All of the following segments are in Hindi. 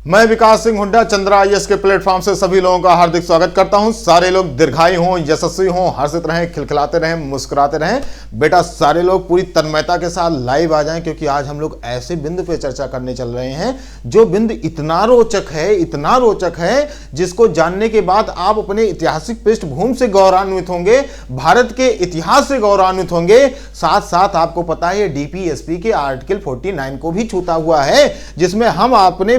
मैं विकास सिंह हुड्डा चंद्रा आईएएस के प्लेटफॉर्म से सभी लोगों का हार्दिक स्वागत करता हूं। सारे लोग दीर्घायु हों, यशस्वी हों, हर्षित रहें, खिलखिलाते रहें, मुस्कुराते रहें। बेटा सारे लोग पूरी तन्मयता के साथ लाइव आ जाएं, क्योंकि आज हम लोग ऐसे बिंदु पे चर्चा करने चल रहे हैं जो बिंदु इतना रोचक है जिसको जानने के बाद आप अपने ऐतिहासिक पृष्ठभूमि से गौरवान्वित होंगे, भारत के इतिहास से गौरवान्वित होंगे। साथ साथ आपको पता है डीपीएसपी के आर्टिकल 49 को भी छूता हुआ है, जिसमें हम अपने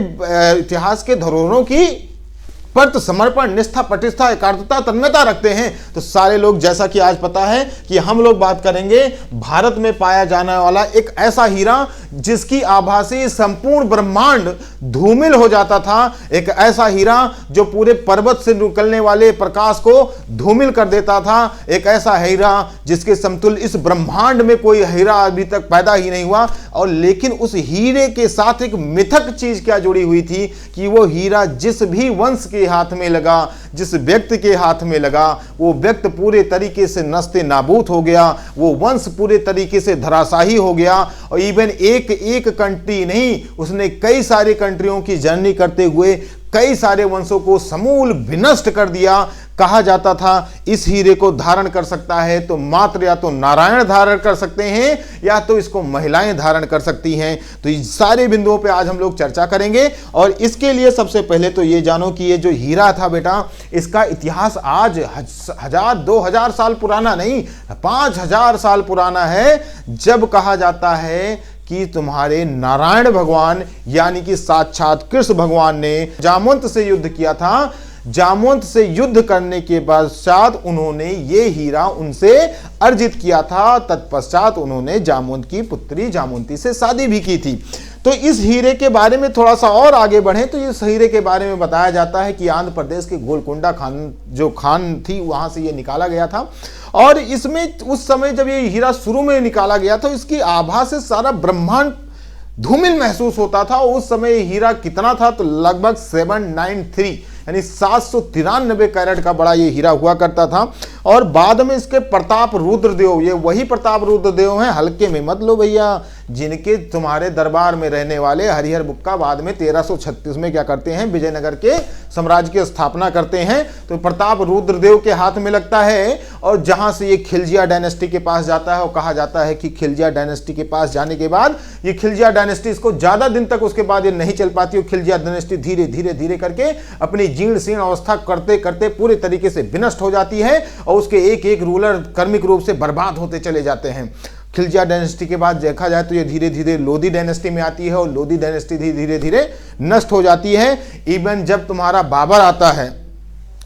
इतिहास के धरोहरों की परत समर्पण, निष्ठा, प्रतिष्ठा, एकाग्रता, तन्मयता रखते हैं। तो सारे लोग, जैसा कि आज पता है कि हम लोग बात करेंगे भारत में पाया जाने वाला एक ऐसा हीरा जिसकी आभा से संपूर्ण ब्रह्मांड धूमिल हो जाता था, एक ऐसा हीरा जो पूरे पर्वत से निकलने वाले प्रकाश को धूमिल कर देता था, एक ऐसा हीरा जिसके समतुल्य इस ब्रह्मांड में कोई हीरा अभी तक पैदा ही नहीं हुआ। और लेकिन उस हीरे के साथ एक मिथक चीज क्या जुड़ी हुई थी कि वो हीरा जिस भी वंश के हाथ में लगा, जिस व्यक्ति के हाथ में लगा, वो व्यक्ति पूरे तरीके से नस्ते नाबूद हो गया, वो वंश पूरे तरीके से धराशाही हो गया। और इवन एक कंट्री नहीं, उसने कई सारी कंट्रियों की जर्नी करते हुए कई सारे वंशों को समूल विनष्ट कर दिया। कहा जाता था इस हीरे को धारण कर सकता है तो मात्र या तो नारायण धारण कर सकते हैं या तो इसको महिलाएं धारण कर सकती हैं। तो इस सारे बिंदुओं पे आज हम लोग चर्चा करेंगे। और इसके लिए सबसे पहले तो ये जानो कि ये जो हीरा था बेटा, इसका इतिहास आज 1000-2000 साल पुराना नहीं, 5000 साल पुराना है। जब कहा जाता है कि तुम्हारे नारायण भगवान यानी कि साक्षात कृष्ण भगवान ने जामवंत से युद्ध किया था, जामवंत से युद्ध करने के पश्चात उन्होंने ये हीरा उनसे अर्जित किया था। तत्पश्चात उन्होंने जामवंत की पुत्री जामवंती से शादी भी की थी। तो इस हीरे के बारे में थोड़ा सा और आगे बढ़े तो इस हीरे के बारे में बताया जाता है कि आंध्र प्रदेश के गोलकुंडा खान थी, वहां से ये निकाला गया था। और इसमें उस समय जब ये हीरा शुरू में निकाला गया तो इसकी आभा से सारा ब्रह्मांड धूमिल महसूस होता था। उस समय हीरा कितना था तो लगभग 793 यानी 793 कैरेट का बड़ा ये हीरा हुआ करता था। और बाद में इसके प्रताप रुद्रदेव, ये वही प्रताप रुद्रदेव हैं, हल्के में मत लो भैया, जिनके तुम्हारे दरबार में रहने वाले हरिहर बुक्का बाद में 1336 में क्या करते हैं, विजयनगर के साम्राज्य की स्थापना करते हैं। तो प्रताप रुद्रदेव के हाथ में लगता है और जहां से ये खिलजिया डायनेस्टी के पास जाता है। और कहा जाता है कि खिलजिया डायनेस्टी के पास जाने के बाद ये खिलजिया डायनेस्टी, इसको ज्यादा दिन तक उसके बाद ये नहीं चल पाती। खिलजिया डायनेस्टी धीरे धीरे करके अपनी जीर्ण शीर्ण अवस्था करते करते पूरे तरीके से विनष्ट हो जाती है और उसके एक एक रूलर कर्मिक रूप से बर्बाद होते चले जाते हैं। खिलजिया डायनेस्टी के बाद देखा जाए तो ये धीरे धीरे लोधी डायनेस्टी में आती है और लोधी डायनेस्टी धीरे धीरे नष्ट हो जाती है। इवन जब तुम्हारा बाबर आता है,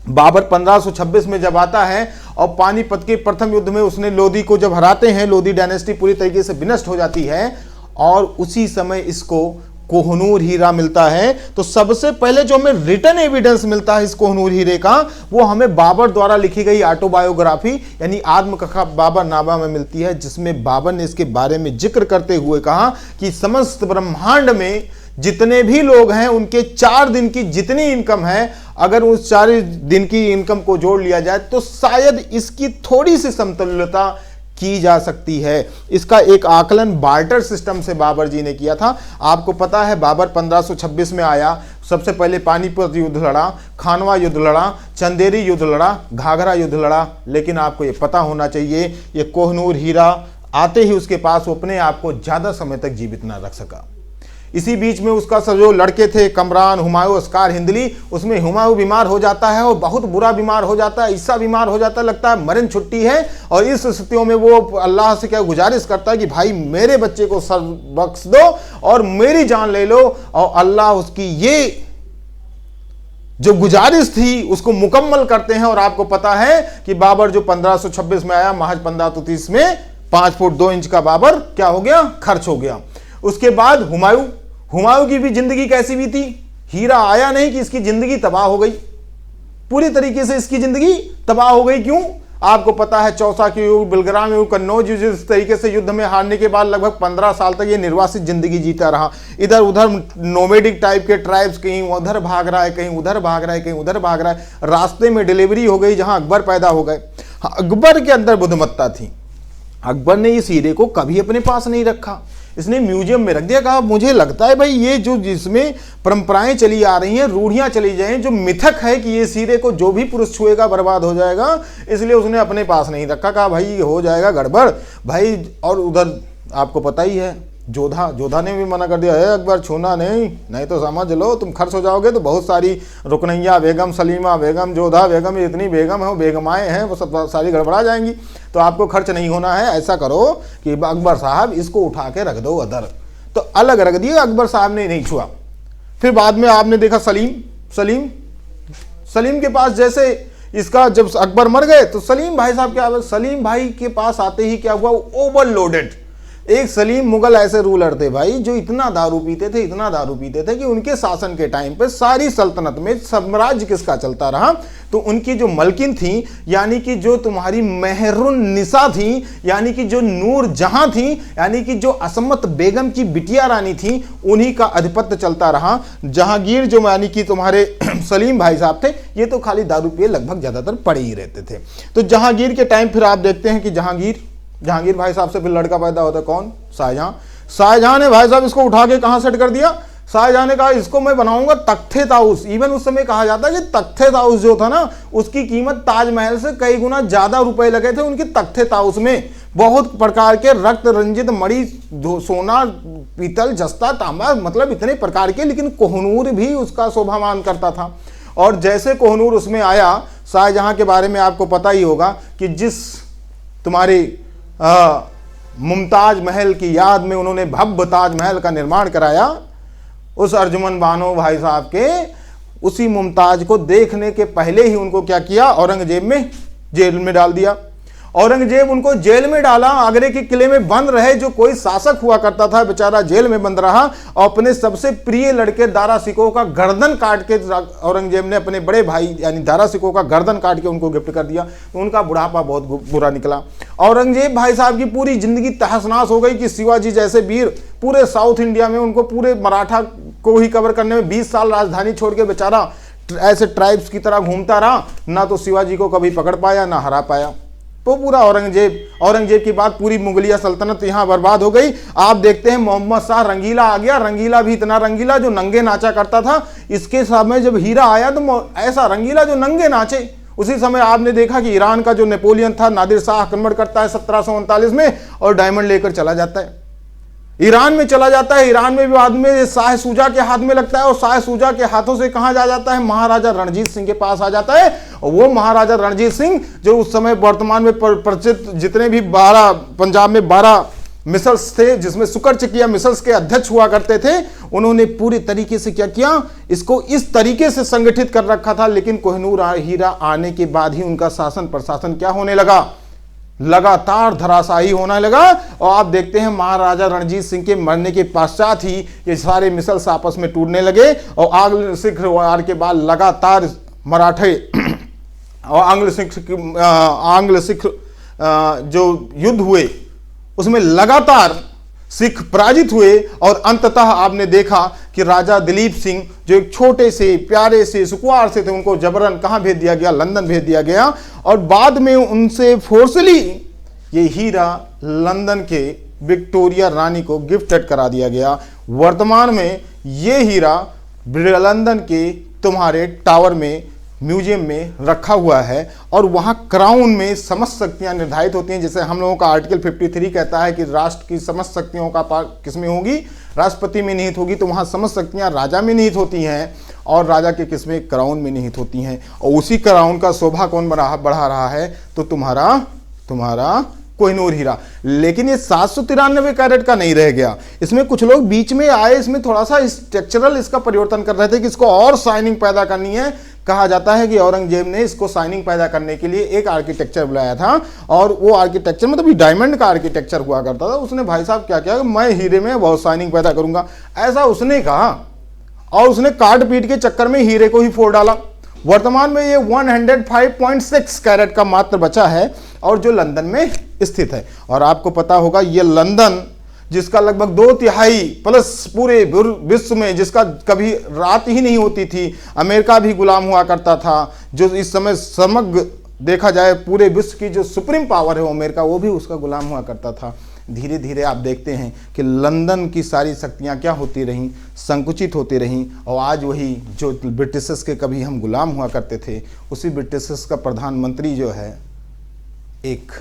बाबर 1526 में जब आता है और पानीपत के प्रथम युद्ध में उसने लोधी को जब हराते हैं, लोधी डायनेस्टी पूरी तरीके से विनष्ट हो जाती है और उसी समय इसको कोहनूर हीरा मिलता है। तो सबसे पहले जो हमें रिटन एविडेंस मिलता है इस कोहनूर हीरे का, वो हमें बाबर द्वारा लिखी गई ऑटोबायोग्राफी यानी आत्मकथा बाबरनामा में मिलती है, जिसमें बाबर ने इसके बारे में जिक्र करते हुए कहा कि समस्त ब्रह्मांड में जितने भी लोग हैं उनके 4 दिन की जितनी इनकम है, अगर उस 4 दिन की इनकम को जोड़ लिया जाए तो शायद इसकी थोड़ी सी समतुल्यता की जा सकती है। इसका एक आकलन बार्टर सिस्टम से बाबर जी ने किया था। आपको पता है बाबर 1526 में आया, सबसे पहले पानीपत युद्ध लड़ा, खानवा युद्ध लड़ा, चंदेरी युद्ध लड़ा, घाघरा युद्ध लड़ा। लेकिन आपको ये पता होना चाहिए ये कोहनूर हीरा आते ही उसके पास वो अपने आप को ज्यादा समय तक जीवित ना रख सका। इसी बीच में उसका सब जो लड़के थे कमरान, हुमायूं, अस्कार हिंदली, उसमें हुमायूं बीमार हो जाता है और बहुत बुरा बीमार हो जाता है, ईसा बीमार हो जाता है, लगता है मरण छुट्टी है। और इस स्थितियों में वो अल्लाह से क्या गुजारिश करता है कि भाई मेरे बच्चे को सर बख्श दो और मेरी जान ले लो। और अल्लाह उसकी ये जो गुजारिश थी उसको मुकम्मल करते हैं। और आपको पता है कि बाबर जो 1526 में आया, महज 1530 में 5 फुट 2 इंच का बाबर क्या हो गया, खर्च हो गया। उसके बाद हुमायूं की भी जिंदगी कैसी भी थी, हीरा आया नहीं कि इसकी जिंदगी तबाह हो गई, पूरी तरीके से इसकी जिंदगी तबाह हो गई। क्यों? आपको पता है चौसा के युग, बिलग्राम युग, कन्नौज युग, इस तरीके से युद्ध में हारने के बाद लगभग 15 साल तक ये निर्वासित जिंदगी जीता रहा। इधर उधर नोमेडिक टाइप के ट्राइब्स, कहीं उधर भाग रहा है, कहीं उधर भाग रहा है, कहीं उधर भाग रहा है। रास्ते में डिलीवरी हो गई जहां अकबर पैदा हो गए। अकबर के अंदर बुद्धिमत्ता थी, अकबर ने इस हीरे को कभी अपने पास नहीं रखा। इसने म्यूजियम में रख दिया। कहा मुझे लगता है भाई ये जो जिसमें परंपराएं चली आ रही हैं, रूढ़ियां चली जाएं, जो मिथक है कि ये हीरे को जो भी पुरुष छुएगा बर्बाद हो जाएगा, इसलिए उसने अपने पास नहीं रखा। कहा भाई ये हो जाएगा गड़बड़ भाई। और उधर आपको पता ही है जोधा ने भी मना कर दिया है, अकबर छूना नहीं तो समझ लो तुम खर्च हो जाओगे। तो बहुत सारी रुकनैया बेगम, सलीमा बेगम, जोधा बेगम, इतनी बेगम है, बेगमाएँ हैं, वो सब सारी गड़बड़ा जाएंगी। तो आपको खर्च नहीं होना है, ऐसा करो कि अकबर साहब इसको उठा के रख दो अदर। तो अलग रख दिया, अकबर साहब ने नहीं छुआ। फिर बाद में आपने देखा सलीम के पास, जैसे इसका जब अकबर मर गए तो सलीम भाई साहब क्या, सलीम भाई के पास आते ही क्या हुआ, ओवरलोडेड। एक सलीम मुगल ऐसे रूलर थे भाई जो इतना दारू पीते थे कि उनके शासन के टाइम पे सारी सल्तनत में साम्राज्य किसका चलता रहा, तो उनकी जो मलकिन थी, यानी कि जो तुम्हारी मेहरुन निसा थी, यानी कि जो नूर जहां थी, यानी कि जो असमत बेगम की बिटिया रानी थी, उन्हीं का आधिपत्य चलता रहा। जहांगीर जो यानी कि तुम्हारे सलीम भाई साहब थे, ये तो खाली दारू पिए लगभग ज्यादातर पड़े ही रहते थे। तो जहांगीर के टाइम फिर आप देखते हैं कि जहांगीर भाई साहब से फिर लड़का पैदा होता है, कौन, शाहजहां ने भाई साहब इसको उठा के कहां सेट कर दिया, शाहजहां ने कहा इसको मैं बनाऊंगा तख्ते ताउस। इवन उस समय कहा जाता है कि तख्ते ताउस जो था ना, उसकी कीमत ताजमहल से कई गुना ज्यादा रुपए लगे थे उनके तख्ते ताउस में। बहुत प्रकार के रक्त रंजित मणि, सोना, पीतल, जस्ता, तांबा, मतलब इतने प्रकार के, लेकिन कोहनूर भी उसका शोभामान करता था। और जैसे कोहनूर उसमें आया, शाहजहां के बारे में आपको पता ही होगा कि जिस तुम्हारी मुमताज महल की याद में उन्होंने भव्य ताजमहल का निर्माण कराया, उस अर्जुमन बानो भाई साहब के उसी मुमताज को देखने के पहले ही उनको क्या किया, औरंगजेब में जेल में डाल दिया। औरंगजेब उनको जेल में डाला, आगरे के किले में बंद रहे। जो कोई शासक हुआ करता था बेचारा जेल में बंद रहा, और अपने सबसे प्रिय लड़के दारा सिकोह का गर्दन काट के औरंगजेब ने अपने बड़े भाई यानी दारा सिकोह का गर्दन काट के उनको गिफ्ट कर दिया। तो उनका बुढ़ापा बहुत बुरा निकला। औरंगजेब भाई साहब की पूरी जिंदगी तहस-नहस हो गई कि शिवाजी जैसे वीर पूरे साउथ इंडिया में, उनको पूरे मराठा को ही कवर करने में 20 साल राजधानी छोड़ के बेचारा ऐसे ट्राइब्स की तरह घूमता रहा, ना तो शिवाजी को कभी पकड़ पाया ना हरा पाया। तो पूरा औरंगजेब की बात, पूरी मुगलिया सल्तनत यहाँ बर्बाद हो गई। आप देखते हैं मोहम्मद शाह रंगीला आ गया, रंगीला भी इतना रंगीला जो नंगे नाचा करता था। इसके समय जब हीरा आया तो ऐसा रंगीला जो नंगे नाचे। उसी समय आपने देखा कि ईरान का जो नेपोलियन था, नादिर शाह आक्रमण करता है 1739 में और डायमंड लेकर चला जाता है, ईरान में चला जाता है। ईरान में भी बाद में शाह सूजा के हाथ में लगता है, और शाह सूजा के हाथों से कहां जा जाता है, महाराजा रणजीत सिंह के पास आ जाता है। और वो महाराजा रणजीत सिंह जो उस समय वर्तमान में परिचित जितने भी 12 पंजाब में 12 मिसल्स थे, जिसमें सुकरचकिया मिसल्स के अध्यक्ष हुआ करते थे, उन्होंने पूरी तरीके से क्या किया, इसको इस तरीके से संगठित कर रखा था। लेकिन कोहिनूर हीरा आने के बाद ही उनका शासन प्रशासन क्या होने लगा, लगातार धराशायी होने लगा। और आप देखते हैं महाराजा रणजीत सिंह के मरने के पश्चात ही ये सारे मिसल्स आपस में टूटने लगे। और आंग्ल सिख वार के बाद लगातार मराठे और आंग्ल सिख जो युद्ध हुए उसमें लगातार सिख पराजित हुए। और अंततः आपने देखा कि राजा दिलीप सिंह जो एक छोटे से प्यारे से सुकुमार से थे, उनको जबरन कहां भेज दिया गया, लंदन भेज दिया गया। और बाद में उनसे फोर्सली ये हीरा लंदन के विक्टोरिया रानी को गिफ्टेड करा दिया गया। वर्तमान में ये हीरा लंदन के तुम्हारे टावर में म्यूजियम में रखा हुआ है। और वहाँ क्राउन में समस्त शक्तियाँ निर्धारित होती हैं। जैसे हम लोगों का आर्टिकल 53 कहता है कि राष्ट्र की समस्त शक्तियों का किस में होगी, राष्ट्रपति में निहित होगी। तो वहाँ समस्त शक्तियाँ राजा में निहित होती हैं, और राजा के किस में, क्राउन में निहित होती हैं। और उसी क्राउन का शोभा कौन बढ़ा रहा है, तो तुम्हारा कोहिनूर हीरा। लेकिन ये 793 कैरेट का नहीं रह गया। इसमें कुछ लोग बीच में आए, इसमें थोड़ा सा स्ट्रक्चरल इसका परिवर्तन कर रहे थे कि इसको और शाइनिंग पैदा करनी है। कहा जाता है कि औरंगजेब ने इसको शाइनिंग पैदा करने के लिए एक आर्किटेक्चर बुलाया था, और वो आर्किटेक्चर मतलब डायमंड का आर्किटेक्चर हुआ करता था। उसने भाई साहब क्या किया, मैं हीरे में बहुत शाइनिंग पैदा करूंगा, ऐसा उसने कहा। और उसने काट पीट के चक्कर में हीरे को ही फोड़ डाला। वर्तमान में ये 105.6 कैरेट का मात्र बचा है, और जो लंदन में स्थित है। और आपको पता होगा ये लंदन जिसका लगभग 2/3 प्लस पूरे विश्व में जिसका कभी रात ही नहीं होती थी, अमेरिका भी गुलाम हुआ करता था, जो इस समय समग्र देखा जाए पूरे विश्व की जो सुप्रीम पावर है वो अमेरिका, वो भी उसका गुलाम हुआ करता था। धीरे धीरे आप देखते हैं कि लंदन की सारी शक्तियाँ क्या होती रहीं, संकुचित होती रहीं, और आज वही जो ब्रिटिशर्स के कभी हम गुलाम हुआ करते थे, उसी ब्रिटिशर्स का प्रधानमंत्री जो है एक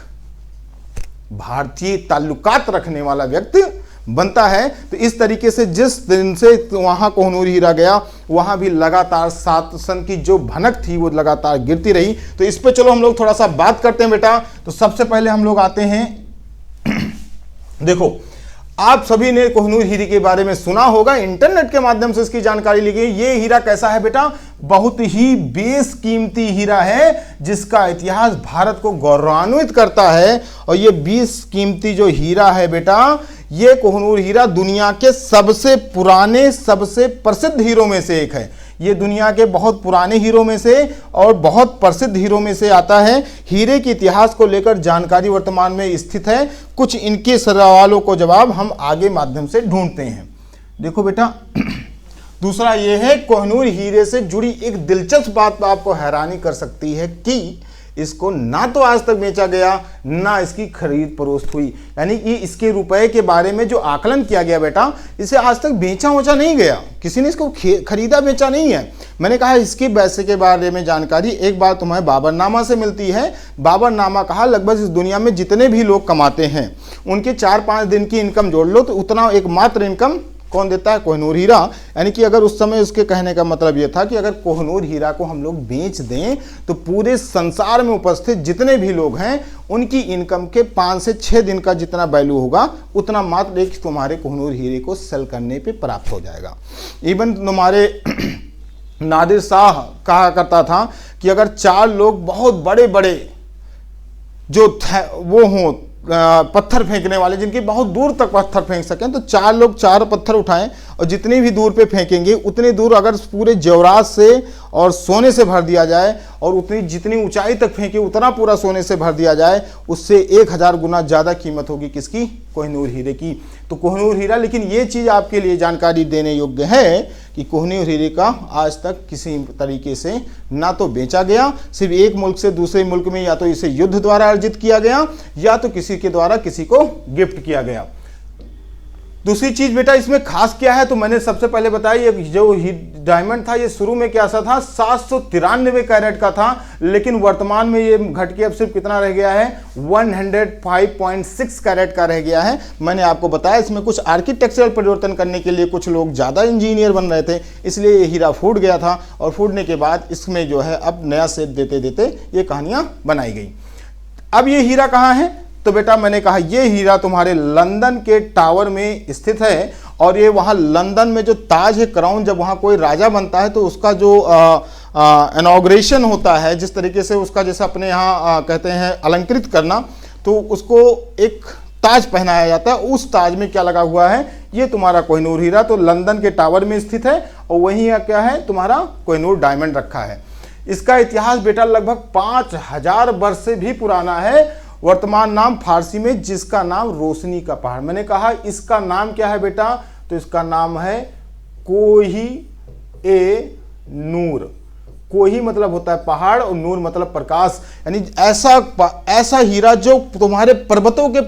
भारतीय ताल्लुकात रखने वाला व्यक्ति बनता है। तो इस तरीके से जिस दिन से वहां कोहिनूर हीरा गया, वहां भी लगातार शासन की जो भनक थी वो लगातार गिरती रही। तो इस पे चलो हम लोग थोड़ा सा बात करते हैं बेटा। तो सबसे पहले हम लोग आते हैं देखो, आप सभी ने कोहिनूर हीरे के बारे में सुना होगा, इंटरनेट के माध्यम से इसकी जानकारी ली गई। ये हीरा कैसा है बेटा? बहुत ही बेशकीमती हीरा है जिसका इतिहास भारत को गौरवान्वित करता है। और ये बेशकीमती जो हीरा है बेटा, ये कोहिनूर हीरा दुनिया के सबसे पुराने, सबसे प्रसिद्ध हीरों में से एक है। ये दुनिया के बहुत पुराने हीरों में से और बहुत प्रसिद्ध हीरों में से आता है। हीरे के इतिहास को लेकर जानकारी वर्तमान में स्थित है। कुछ इनके सवालों को जवाब हम आगे माध्यम से ढूंढते हैं। देखो बेटा, दूसरा ये है, कोहिनूर हीरे से जुड़ी एक दिलचस्प बात आपको हैरानी कर सकती है कि इसको ना तो आज तक बेचा गया, ना इसकी खरीद फरोख्त हुई। यानी कि इसके रुपए के बारे में जो आकलन किया गया बेटा, इसे आज तक बेचा वोचा नहीं गया, किसी ने इसको खरीदा बेचा नहीं है। मैंने कहा इसके पैसे के बारे में जानकारी एक बार तुम्हें बाबरनामा से मिलती है। बाबरनामा कहा लगभग इस दुनिया में जितने भी लोग कमाते हैं उनके 4-5 दिन की इनकम जोड़ लो तो उतना एकमात्र इनकम कौन देता है? कोहिनूर हीरा। यानी कि अगर उस समय उसके कहने का मतलब यह था कि अगर कोहिनूर हीरा को हम लोग बेच दें तो पूरे संसार में उपस्थित जितने भी लोग हैं उनकी इनकम के 5 से 6 दिन का जितना वैल्यू होगा उतना मात्र एक तुम्हारे कोहिनूर हीरे को सेल करने पे प्राप्त हो जाएगा। इवन तुम्हारे नादिर शाह कहा करता था कि अगर 4 लोग बहुत बड़े बड़े जो वो हों पत्थर फेंकने वाले, जिनकी बहुत दूर तक पत्थर फेंक सकें, तो 4 लोग 4 पत्थर उठाएं और जितनी भी दूर पे फेंकेंगे उतनी दूर अगर पूरे जेवरात से और सोने से भर दिया जाए और उतनी जितनी ऊंचाई तक फेंके उतना पूरा सोने से भर दिया जाए, उससे 1000 गुना ज़्यादा कीमत होगी किसकी? कोहिनूर हीरे की। तो कोहिनूर हीरा, लेकिन ये चीज़ आपके लिए जानकारी देने योग्य है कि कोहिनूर हीरे का आज तक किसी तरीके से ना तो बेचा गया, सिर्फ एक मुल्क से दूसरे मुल्क में या तो इसे युद्ध द्वारा अर्जित किया गया या तो किसी के द्वारा किसी को गिफ्ट किया गया। दूसरी चीज बेटा इसमें खास क्या है, तो मैंने सबसे पहले बताया ये जो डायमंड था ये शुरू में क्या सा था? 793 कैरेट का था, लेकिन वर्तमान में ये घट के अब सिर्फ कितना रह गया है? 105.6 कैरेट का रह गया है। मैंने आपको बताया इसमें कुछ आर्किटेक्चरल परिवर्तन करने के लिए कुछ लोग ज़्यादा इंजीनियर बन रहे थे, इसलिए ये हीरा फूट गया था और फूटने के बाद इसमें जो है अब नया शेप देते देते ये कहानियाँ बनाई गई। अब ये हीरा कहाँ है? तो बेटा मैंने कहा ये हीरा तुम्हारे लंदन के टावर में स्थित है और ये वहाँ लंदन में जो ताज है, क्राउन, जब वहाँ कोई राजा बनता है तो उसका जो इनॉग्रेशन होता है, जिस तरीके से उसका जैसे अपने यहाँ कहते हैं अलंकृत करना, तो उसको एक ताज पहनाया जाता है। उस ताज में क्या लगा हुआ है? ये तुम्हारा कोहिनूर हीरा तो लंदन के टावर में स्थित है और वहीं क्या है? तुम्हारा कोहिनूर डायमंड रखा है। इसका इतिहास बेटा लगभग 5000 वर्ष से भी पुराना है। वर्तमान नाम फारसी में जिसका नाम रोशनी का पहाड़। मैंने कहा इसका नाम क्या है बेटा? तो इसका नाम है कोही ए नूर। कोही मतलब होता है पहाड़ और नूर मतलब प्रकाश, यानी ऐसा हीरा जो तुम्हारे पर्वतों के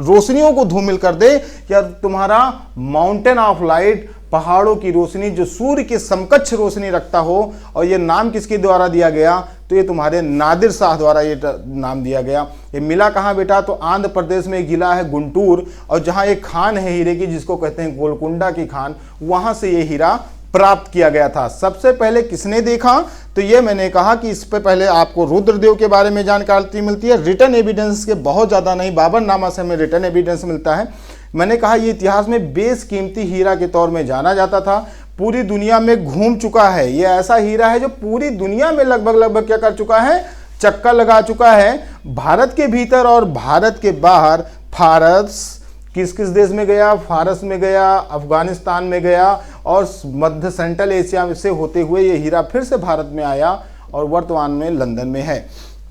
रोशनियों को धूमिल कर दे, या तुम्हारा माउंटेन ऑफ लाइट, पहाड़ों की रोशनी जो सूर्य के समकक्ष रोशनी रखता हो। और ये नाम किसके द्वारा दिया गया? तो ये तुम्हारे नादिर शाह द्वारा ये नाम दिया गया। ये मिला कहाँ बेटा? तो आंध्र प्रदेश में एक जिला है गुंटूर, और जहाँ एक खान है हीरे की जिसको कहते हैं गोलकुंडा की खान, वहाँ से ये हीरा प्राप्त किया गया था। सबसे पहले किसने देखा? तो ये मैंने कहा कि इस पे पहले आपको रुद्रदेव के बारे में जानकारी मिलती है। रिटर्न एविडेंस के बहुत ज़्यादा नहीं, बाबरनामा से हमें रिटर्न एविडेंस मिलता है। मैंने कहा ये इतिहास में बेशकीमती हीरा के तौर में जाना जाता था, पूरी दुनिया में घूम चुका है। ये ऐसा हीरा है जो पूरी दुनिया में लगभग क्या कर चुका है? चक्कर लगा चुका है। भारत के भीतर और भारत के बाहर फारस, किस किस देश में गया? फारस में गया, अफगानिस्तान में गया और मध्य सेंट्रल एशिया से होते हुए ये हीरा फिर से भारत में आया और वर्तमान में लंदन में है।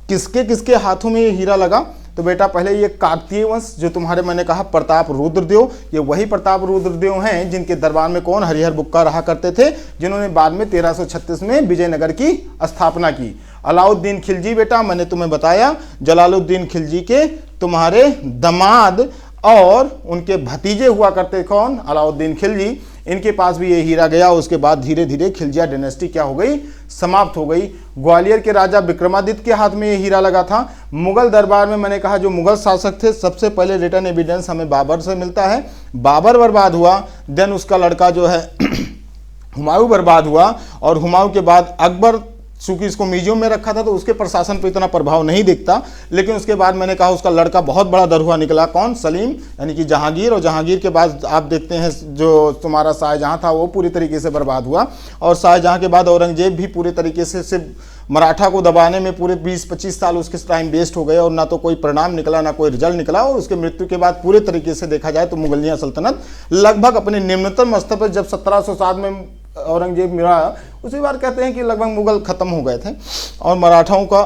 किसके किसके हाथों में ये हीरा लगा? तो बेटा पहले ये काकतीय वंश, जो तुम्हारे मैंने कहा प्रताप रुद्रदेव, ये वही प्रताप रुद्रदेव हैं जिनके दरबार में कौन? हरिहर बुक्का रहा करते थे, जिन्होंने बाद में 1336 में विजयनगर की स्थापना की। अलाउद्दीन खिलजी बेटा मैंने तुम्हें बताया, जलालुद्दीन खिलजी के तुम्हारे दामाद और उनके भतीजे हुआ करते कौन, अलाउद्दीन खिलजी, इनके पास भी ये हीरा गया। उसके बाद धीरे धीरे खिलजिया डायनेस्टी क्या हो गई, समाप्त हो गई। ग्वालियर के राजा विक्रमादित्य के हाथ में ये हीरा लगा था। मुगल दरबार में मैंने कहा जो मुगल शासक थे, सबसे पहले रिटर्न एविडेंस हमें बाबर से मिलता है। बाबर बर्बाद हुआ, देन उसका लड़का जो है हुमायूं बर्बाद हुआ, और हुमायूं के बाद अकबर, चूंकि इसको म्यूजियम में रखा था तो उसके प्रशासन पर इतना प्रभाव नहीं दिखता, लेकिन उसके बाद मैंने कहा उसका लड़का बहुत बड़ा दरुआ निकला, कौन, सलीम, यानी कि जहांगीर। और जहांगीर के बाद आप देखते हैं जो तुम्हारा शाहजहां था वो पूरी तरीके से बर्बाद हुआ, और शाहजहां के बाद औरंगजेब भी पूरे तरीके से सिर्फ मराठा को दबाने में पूरे 20-25 साल उसके टाइम वेस्ट हो गए, और ना तो कोई परिणाम निकला, ना कोई रिजल्ट निकला। और उसके मृत्यु के बाद पूरे तरीके से देखा जाए तो मुगलिया सल्तनत लगभग अपने निम्नतम स्तर पर, जब 1707 में औरंगजेब मिला, उसी बार कहते हैं कि लगभग मुगल खत्म हो गए थे और मराठाओं का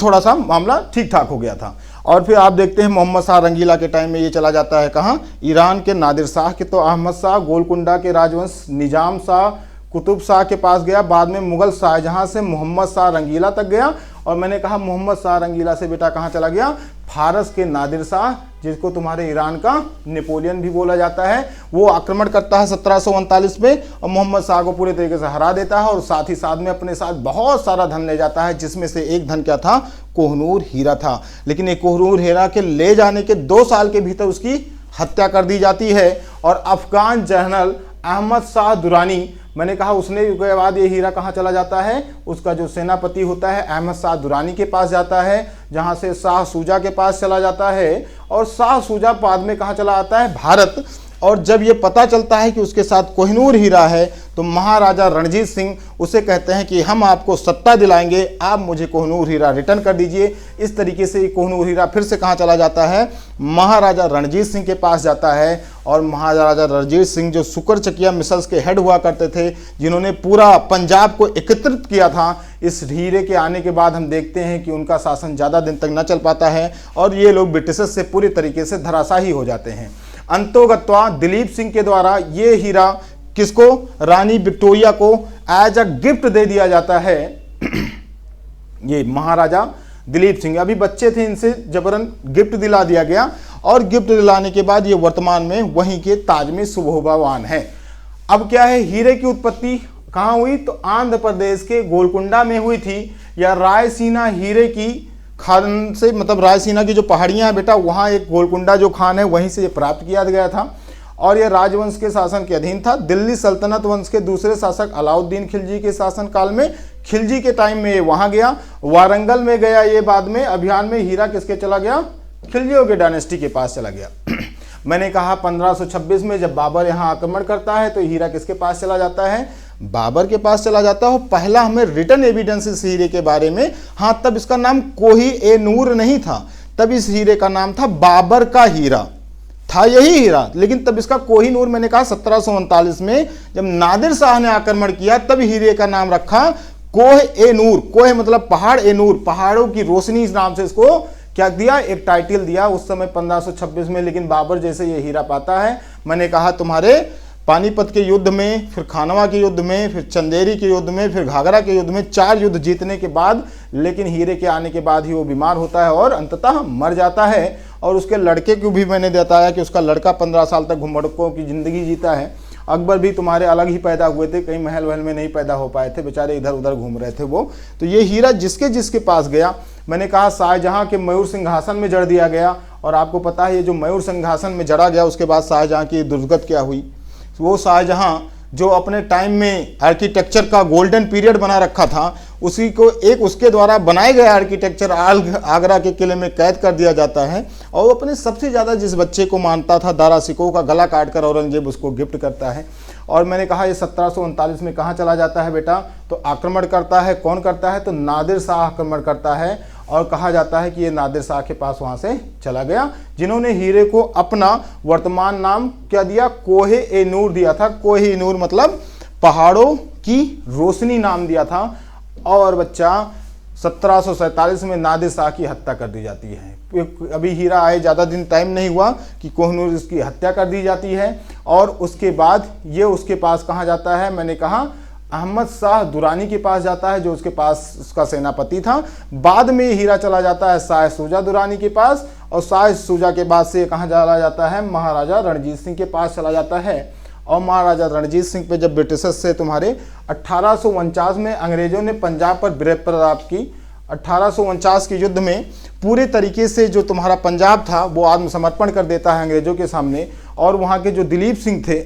थोड़ा सा मामला ठीक ठाक हो गया था। और फिर आप देखते हैं मोहम्मद शाह रंगीला के टाइम में ये चला जाता है कहाँ, ईरान के नादिर शाह के, तो अहमद शाह, गोलकुंडा के राजवंश, निजाम शाह, कुतुब शाह के पास गया। बाद में मुगल शाहजहां से मोहम्मद शाह रंगीला तक गया, और मैंने कहा मोहम्मद शाह रंगीला से बेटा कहाँ चला गया, फारस के नादिर शाह, जिसको तुम्हारे ईरान का नेपोलियन भी बोला जाता है, वो आक्रमण करता है 1739 में और मोहम्मद शाह को पूरे तरीके से हरा देता है, और साथ ही साथ में अपने साथ बहुत सारा धन ले जाता है, जिसमें से एक धन क्या था, कोहनूर हीरा था। लेकिन एक कोहनूर हीरा के ले जाने के 2 साल के भीतर उसकी हत्या कर दी जाती है, और अफगान जनरल अहमद शाह दुरानी, मैंने कहा उसने के बाद ये हीरा कहाँ चला जाता है, उसका जो सेनापति होता है अहमद शाह दुरानी के पास जाता है, जहाँ से शाह सूजा के पास चला जाता है, और शाह सूजा बाद में कहाँ चला आता है, भारत। और जब ये पता चलता है कि उसके साथ कोहिनूर हीरा है, तो महाराजा रणजीत सिंह उसे कहते हैं कि हम आपको सत्ता दिलाएंगे, आप मुझे कोहिनूर हीरा रिटर्न कर दीजिए। इस तरीके से कोहिनूर हीरा फिर से कहाँ चला जाता है, महाराजा रणजीत सिंह के पास जाता है। और महाराजा रणजीत सिंह जो शुक्र चकिया मिसल्स के हेड हुआ करते थे, जिन्होंने पूरा पंजाब को एकत्रित किया था, इस हीरे के आने के बाद हम देखते हैं कि उनका शासन ज़्यादा दिन तक न चल पाता है, और ये लोग ब्रिटिशर्स से पूरी तरीके से धराशायी हो जाते हैं। अंतोगत्वा दिलीप सिंह के द्वारा ये हीरा किसको, रानी विक्टोरिया को एज अ गिफ्ट दे दिया जाता है। ये महाराजा दिलीप सिंह अभी बच्चे थे, इनसे जबरन गिफ्ट दिला दिया गया, और गिफ्ट दिलाने के बाद ये वर्तमान में वहीं के ताज में सुशोभावान है। अब क्या है, हीरे की उत्पत्ति कहाँ हुई, तो आंध्र प्रदेश के गोलकुंडा में हुई थी, या रायसीना हीरे की खान से, मतलब रायसीना की जो पहाड़ियाँ हैं बेटा, वहाँ एक गोलकुंडा जो खान है वहीं से ये प्राप्त किया गया था, और यह राजवंश के शासन के अधीन था। दिल्ली सल्तनत वंश के दूसरे शासक अलाउद्दीन खिलजी के शासन काल में, खिलजी के टाइम में ये वहाँ गया, वारंगल में गया, ये बाद में अभियान में हीरा किसके चला गया, खिलजियों के डायनेस्टी के पास चला गया। मैंने कहा 1526 में जब बाबर यहाँ आक्रमण करता है तो हीरा किसके पास चला जाता है, बाबर के पास चला जाता है। पहला हमें रिटर्न एविडेंस इस हीरे के बारे में, हाँ तब इसका नाम कोही ए नूर नहीं था, तब इस हीरे का नाम था बाबर का हीरा, था यही हीरा, लेकिन तब इसका कोही नूर, मैंने कहा 1739 में जब नादिर शाह ने आक्रमण किया तब हीरे का नाम रखा कोह ए नूर। कोह मतलब पहाड़, ए नूर पहाड़ों की रोशनी, इस नाम से इसको क्या दिया, एक टाइटल दिया उस समय 1526 में। लेकिन बाबर जैसे ये हीरा पाता है, मैंने कहा तुम्हारे पानीपत के युद्ध में, फिर खानवा के युद्ध में, फिर चंदेरी के युद्ध में, फिर घाघरा के युद्ध में, 4 युद्ध जीतने के बाद, लेकिन हीरे के आने के बाद ही वो बीमार होता है और अंततः मर जाता है। और उसके लड़के को भी मैंने बताया कि उसका लड़का 15 साल तक घुमड़कों की ज़िंदगी जीता है। अकबर भी तुम्हारे अलग ही पैदा हुए थे, कहीं महल वहल में नहीं पैदा हो पाए थे, बेचारे इधर उधर घूम रहे थे वो। तो ये हीरा जिसके जिसके पास गया, मैंने कहा शाहजहां के मयूर सिंहासन में जड़ दिया गया, और आपको पता है ये जो मयूर सिंहासन में जड़ा गया उसके बाद शाहजहां की दुर्गत क्या हुई। वो शाहजहां जो अपने टाइम में आर्किटेक्चर का गोल्डन पीरियड बना रखा था, उसी को एक उसके द्वारा बनाए गए आर्किटेक्चर आगरा के किले में कैद कर दिया जाता है। और वो अपने सबसे ज़्यादा जिस बच्चे को मानता था, दारा सिकोह का गला काटकर औरंगजेब उसको गिफ्ट करता है। और मैंने कहा ये 1739 में कहाँ चला जाता है बेटा, तो आक्रमण करता है, कौन करता है, तो नादिर शाह आक्रमण करता है। और कहा जाता है कि ये नादिर शाह के पास वहाँ से चला गया, जिन्होंने हीरे को अपना वर्तमान नाम क्या दिया, कोहे ए नूर दिया था। कोहे ए नूर मतलब पहाड़ों की रोशनी नाम दिया था। और बच्चा 1747 में नादिर शाह की हत्या कर दी जाती है। अभी हीरा आए ज़्यादा दिन टाइम नहीं हुआ कि कोहिनूर इसकी हत्या कर दी जाती है। और उसके बाद ये उसके पास कहाँ जाता है, मैंने कहा अहमद शाह दुरानी के पास जाता है, जो उसके पास उसका सेनापति था। बाद में हीरा चला जाता है शाह शुजा दुरानी के पास, और शाह शुजा के बाद से कहाँ चला जाता है, महाराजा रणजीत सिंह के पास चला जाता है। और महाराजा रणजीत सिंह पे जब ब्रिटिशर्स से तुम्हारे 1849 में अंग्रेजों ने पंजाब पर विजय प्राप्त की, 1849 के युद्ध में पूरे तरीके से जो तुम्हारा पंजाब था वो आत्मसमर्पण कर देता है अंग्रेजों के सामने। और वहाँ के जो दिलीप सिंह थे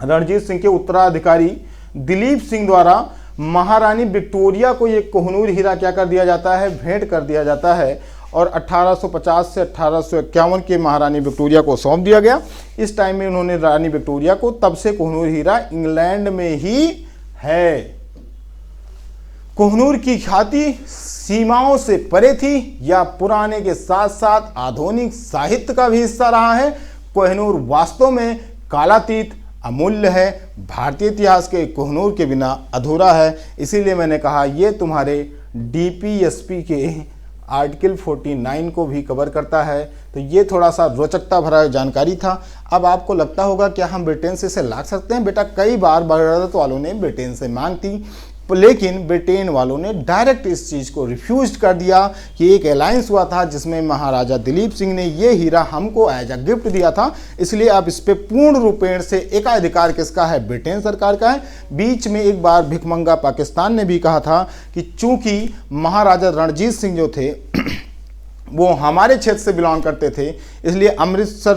रणजीत सिंह के उत्तराधिकारी दिलीप सिंह द्वारा महारानी विक्टोरिया को ये कोहिनूर हीरा क्या कर दिया जाता है, भेंट कर दिया जाता है। और 1850 से 1851 के महारानी विक्टोरिया को सौंप दिया गया। इस टाइम में उन्होंने रानी विक्टोरिया को, तब से कोहिनूर हीरा इंग्लैंड में ही है। कोहिनूर की ख्याति सीमाओं से परे थी या पुराने के साथ साथ आधुनिक साहित्य का भी हिस्सा रहा है। कोहिनूर वास्तव में कालातीत अमूल्य है, भारतीय इतिहास के कोहिनूर के बिना अधूरा है। इसीलिए मैंने कहा ये तुम्हारे डीपीएसपी के आर्टिकल 49 को भी कवर करता है। तो ये थोड़ा सा रोचकता भरा जानकारी था। अब आपको लगता होगा क्या हम ब्रिटेन से इसे ला सकते हैं? बेटा कई बार भारत वालों ने ब्रिटेन से मांग थी, लेकिन ब्रिटेन वालों ने डायरेक्ट इस चीज़ को रिफ्यूज कर दिया कि एक अलायंस हुआ था जिसमें महाराजा दिलीप सिंह ने ये हीरा हमको एज अ गिफ्ट दिया था, इसलिए अब इस पे पूर्ण रूपेण से एकाधिकार किसका है, ब्रिटेन सरकार का है। बीच में एक बार भिखमंगा पाकिस्तान ने भी कहा था कि चूंकि महाराजा रणजीत सिंह जो थे वो हमारे क्षेत्र से बिलोंग करते थे, इसलिए अमृतसर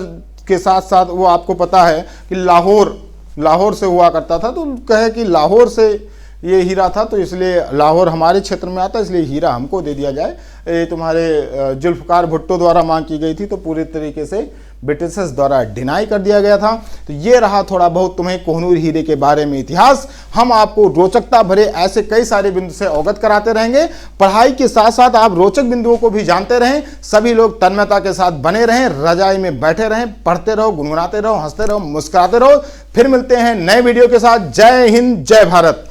के साथ साथ वो आपको पता है कि लाहौर से हुआ करता था, तो कहे कि लाहौर से ये हीरा था तो इसलिए लाहौर हमारे क्षेत्र में आता, इसलिए हीरा हमको दे दिया जाए। ये तुम्हारे जुल्फकार भुट्टो द्वारा मांग की गई थी, तो पूरे तरीके से ब्रिटिशर्स द्वारा डिनाई कर दिया गया था। तो ये रहा थोड़ा बहुत तुम्हें कोहिनूर हीरे के बारे में इतिहास। हम आपको रोचकता भरे ऐसे कई सारे बिंदु से अवगत कराते रहेंगे। पढ़ाई के साथ साथ आप रोचक बिंदुओं को भी जानते रहें। सभी लोग तन्मयता के साथ बने रहें, रजाई में बैठे रहें, पढ़ते रहो, गुनगुनाते रहो, हंसते रहो, मुस्कुराते रहो। फिर मिलते हैं नए वीडियो के साथ। जय हिंद, जय भारत।